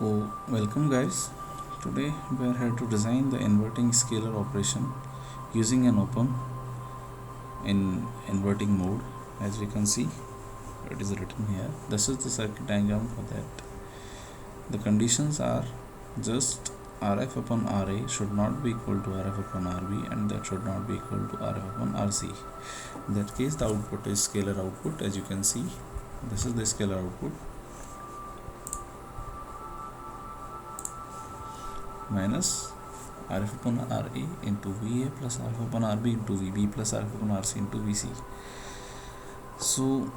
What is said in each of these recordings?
So welcome guys. Today we are here to design the inverting scalar operation using an op-amp in inverting mode. As we can see, it is written here. This is the circuit diagram for that. The conditions are just Rf upon Ra should not be equal to Rf upon Rb, and that should not be equal to Rf upon Rc. In that case, the output is scalar output. As you can see, this is the scalar output minus Rf upon Ra into Va plus Rf upon Rb into Vb plus Rf upon Rc into Vc. So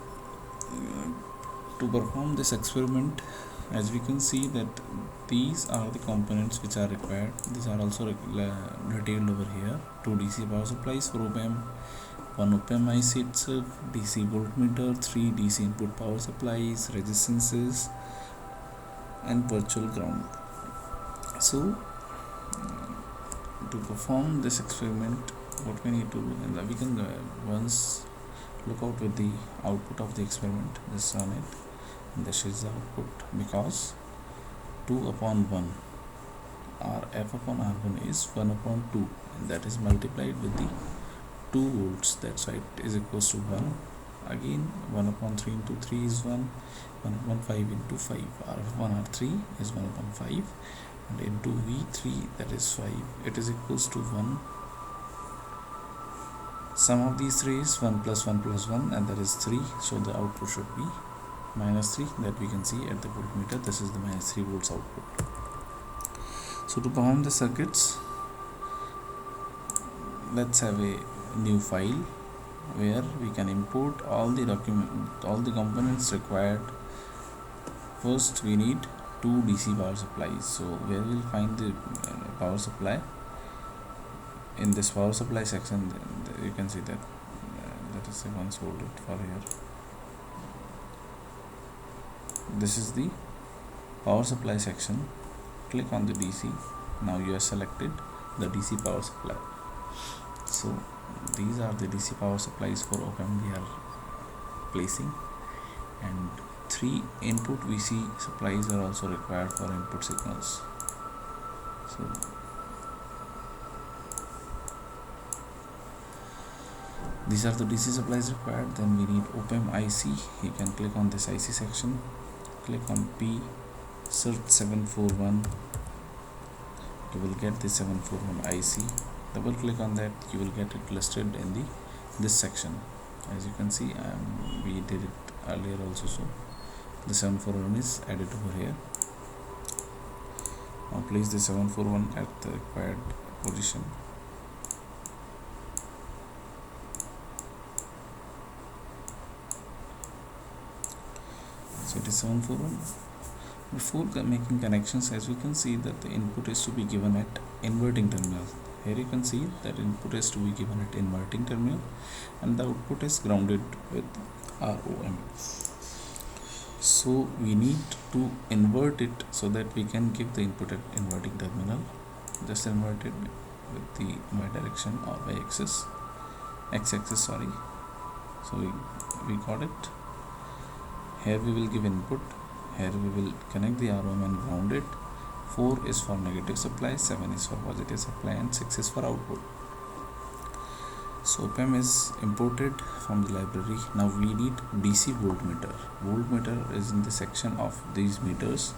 to perform this experiment, as we can see that these are the components which are required. These are also detailed over here. 2 DC power supplies for op-amp, 1 op-amp IC itself, DC voltmeter, 3 DC input power supplies, resistances and virtual ground. So to perform this experiment, what we need to do, and we can once look out with the output of the experiment. Just run it, and this is the output, because 2 upon 1 or F upon R1 is 1 upon 2, and that is multiplied with the 2 volts. That's why it is equals to 1. Again 1 upon 3 into 3 is 1 upon 5 into 5. R upon R3 is 1 upon 5, and into V3, that is 5, it is equals to 1. Sum of these three is 1 plus 1 plus 1, and that is 3. So the output should be minus 3, that we can see at the voltmeter. This is the minus 3 volts output. So to perform the circuits, let's have a new file where we can import all the components required. First we need 2 DC power supplies. So where we will find the power supply? In this power supply section, you can see that let us say once hold it for here. This is the power supply section. Click on the DC. Now you have selected the DC power supply. So these are the DC power supplies for op-amp we are placing, and 3 input VC supplies are also required for input signals. So these are the DC supplies required. Then we need op-amp IC. You can click on this IC section, click on P, search 741. You will get the 741 IC. Double click on that, you will get it listed in this section. As you can see, we did it earlier also, so the 741 is added over here. Now place the 741 at the required position. So it is 741. Before making connections, as we can see that the input is to be given at inverting terminal. Here you can see that input is to be given at inverting terminal, and the output is grounded with ROM. So we need to invert it so that we can give the input at inverting terminal. Just invert it with the y direction or y axis, x-axis, sorry. So we got it. Here we will give input. Here we will connect the ROM and ground it. 4 is for negative supply, 7 is for positive supply, and 6 is for output. So op-amp is imported from the library. Now we need DC voltmeter. Voltmeter is in the section of these meters.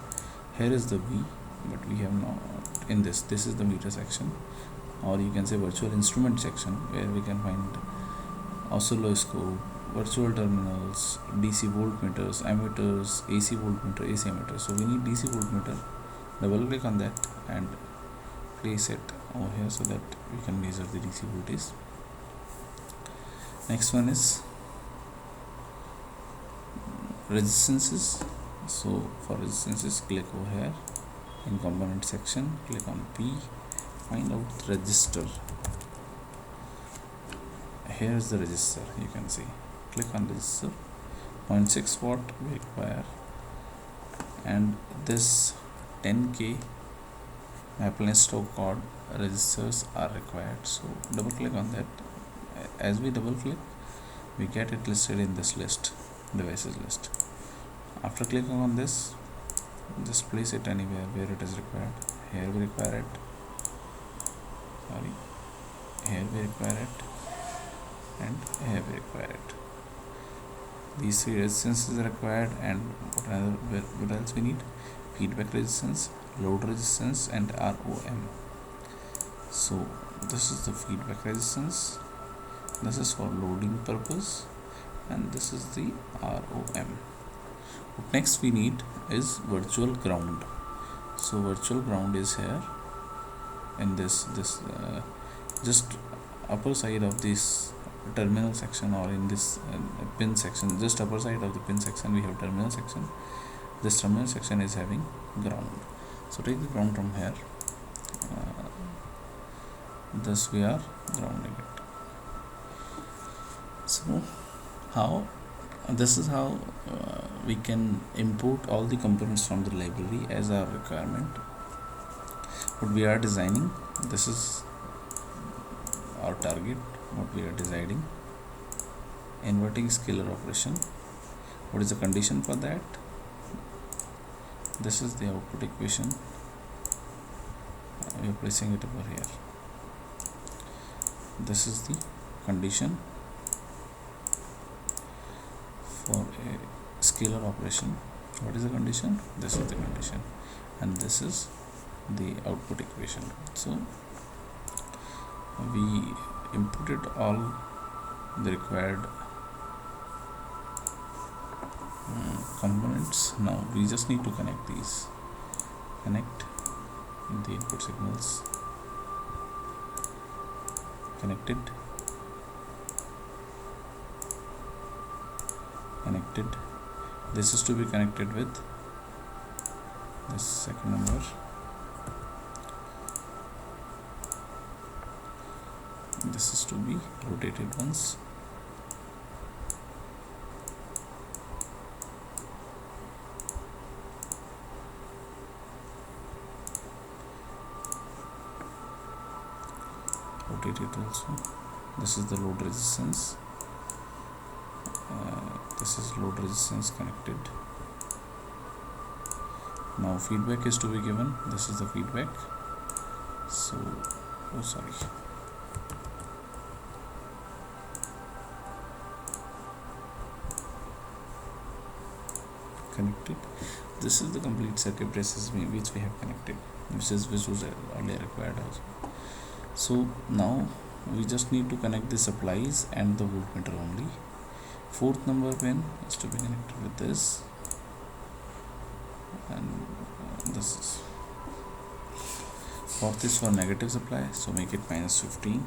Here is the V, but we have not in this. This is the meter section, or you can say virtual instrument section, where we can find oscilloscope, virtual terminals, DC voltmeters, ammeters, AC voltmeter, AC ammeter. So we need DC voltmeter. Double click on that and place it over here so that we can measure the DC voltage. Next one is resistances. So for resistances, click over here in component section, click on P, find out resistor. Here is the resistor, you can see. Click on resistor. 0.6 watt we require, and this 10K Maple-Stokes cord resistors are required. So double click on that. As we double click, we get it listed in this list, devices list. After clicking on this, just place it anywhere where it is required. Here we require it, sorry, here we require it, and here we require it. These three resistances are required, and what else we need? Feedback resistance, load resistance, and ROM. So this is the feedback resistance, this is for loading purpose, and this is the ROM. What next we need is virtual ground. So virtual ground is here in this just upper side of this terminal section, or in this pin section, just upper side of the pin section we have terminal section. This terminal section is having ground, so take the ground from here. This we are grounding it. So how this is how we can import all the components from the library as our requirement. What we are designing, this is our target, what we are deciding. Inverting scalar operation, what is the condition for that? This is the output equation, we are placing it over here. This is the condition for a scalar operation. What is the condition? This is the condition, and this is the output equation. So we inputted all the required components. Now we just need to connect these, connect the input signals, connected, this is to be connected with this second number, this is to be rotated once, rotate it also. This is the load resistance, this is load resistance connected. Now feedback is to be given, this is the feedback. So connected. This is the complete circuit which we have connected, which was earlier required also. So now we just need to connect the supplies and the voltmeter only. Fourth number pin is to be connected with this, and this is fourth is for negative supply, so make it minus 15.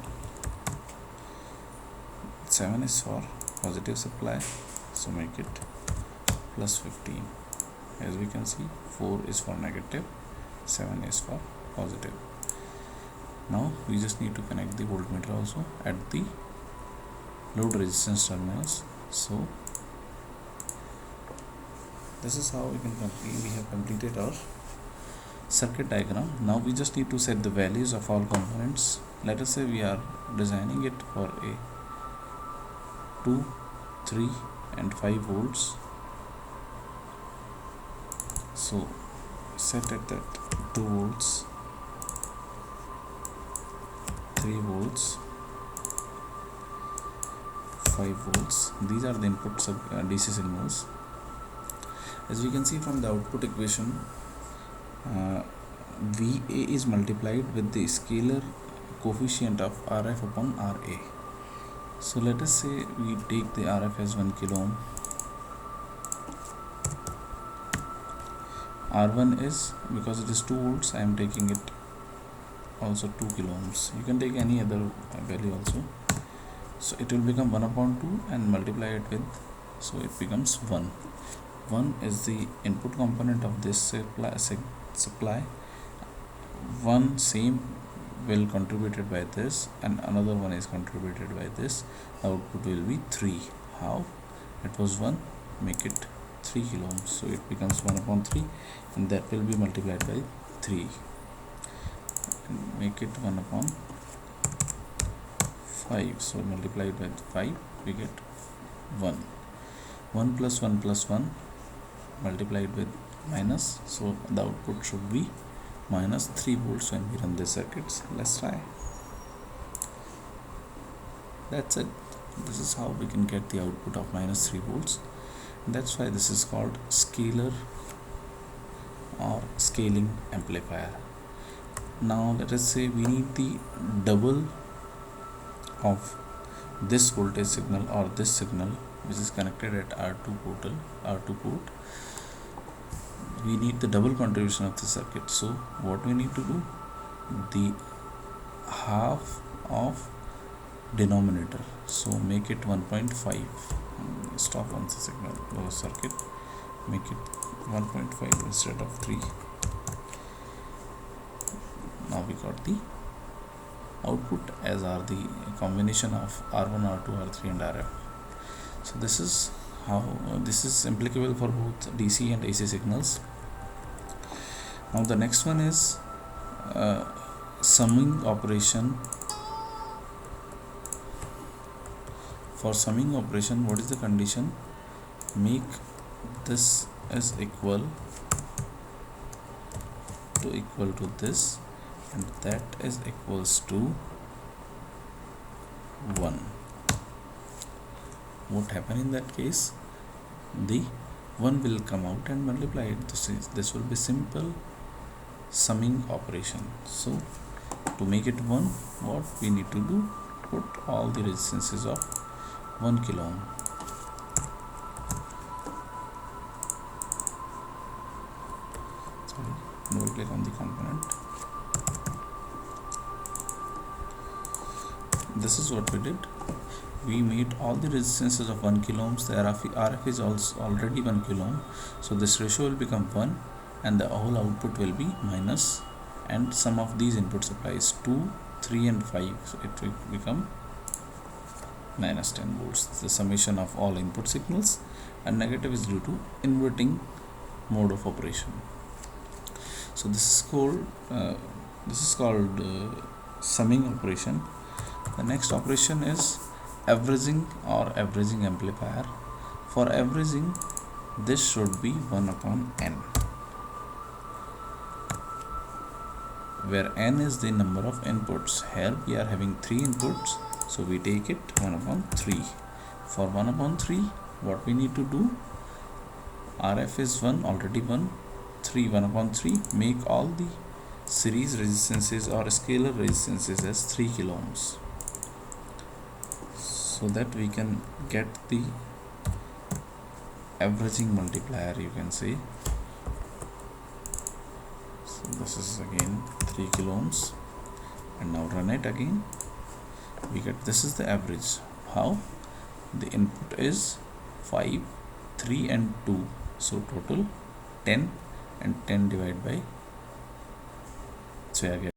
7 is for positive supply, so make it plus 15. As we can see, 4 is for negative, 7 is for positive. Now we just need to connect the voltmeter also at the load resistance terminals. So this is how we have completed our circuit diagram. Now we just need to set the values of all components. Let us say we are designing it for a 2, 3 and 5 volts. So set it at 2 volts, 3 volts, 5 volts. These are the inputs of DC signals. As we can see from the output equation, VA is multiplied with the scalar coefficient of RF upon RA. So let us say we take the RF as 1 kilo ohm. R1 is, because it is 2 volts, I am taking it also 2 kilo ohms. You can take any other value also. So it will become 1 upon 2 and multiply it with, so it becomes 1. 1 is the input component of this supply. One same will contributed by this, and another one is contributed by this. The output will be 3. How? It was 1, make it 3 kilo ohms, so it becomes 1 upon 3, and that will be multiplied by 3, and make it 1 upon 5. So multiplied by 5, we get 1. 1 plus 1 plus 1 multiplied with minus, so the output should be minus 3 volts when we run the circuits. Let's try. That's it. This is how we can get the output of minus 3 volts. That's why this is called scalar or scaling amplifier. Now let us say we need the double of this voltage signal or this signal which is connected at R2 port. We need the double contribution of the circuit. So what we need to do, the half of denominator, so make it 1.5. Stop once the signal circuit, make it 1.5 instead of 3. Now we got the output as are the combination of R1, R2, R3 and RF. So this is how this is applicable for both DC and AC signals. Now the next one is summing operation. For summing operation, what is the condition? Make this is equal to this, and that is equals to 1. What happen in that case? The 1 will come out and multiply it. This will be simple summing operation. So to make it 1, what we need to do? Put all the resistances of 1 kilo ohm. Sorry, double click on the component. This is what we did. We made all the resistances of 1 kilo ohms. The RF is also already 1 kilo ohm, so this ratio will become 1 and the whole output will be minus, and sum of these input supplies 2, 3 and 5, so it will become minus 10 volts. The summation of all input signals, and negative is due to inverting mode of operation. So this is called summing operation. The next operation is averaging or averaging amplifier. For averaging, this should be 1 upon n, where n is the number of inputs. Here we are having 3 inputs, so we take it 1 upon 3. For 1 upon 3, what we need to do? RF is 1, already 1, 3, 1 upon 3. Make all the series resistances or scalar resistances as 3 kilo ohms, so that we can get the averaging multiplier, you can say. So this is again 3 kilo ohms, and now run it again. We get this is the average. How? The input is 5, 3 and 2, so total 10, and 10 divided by, so I get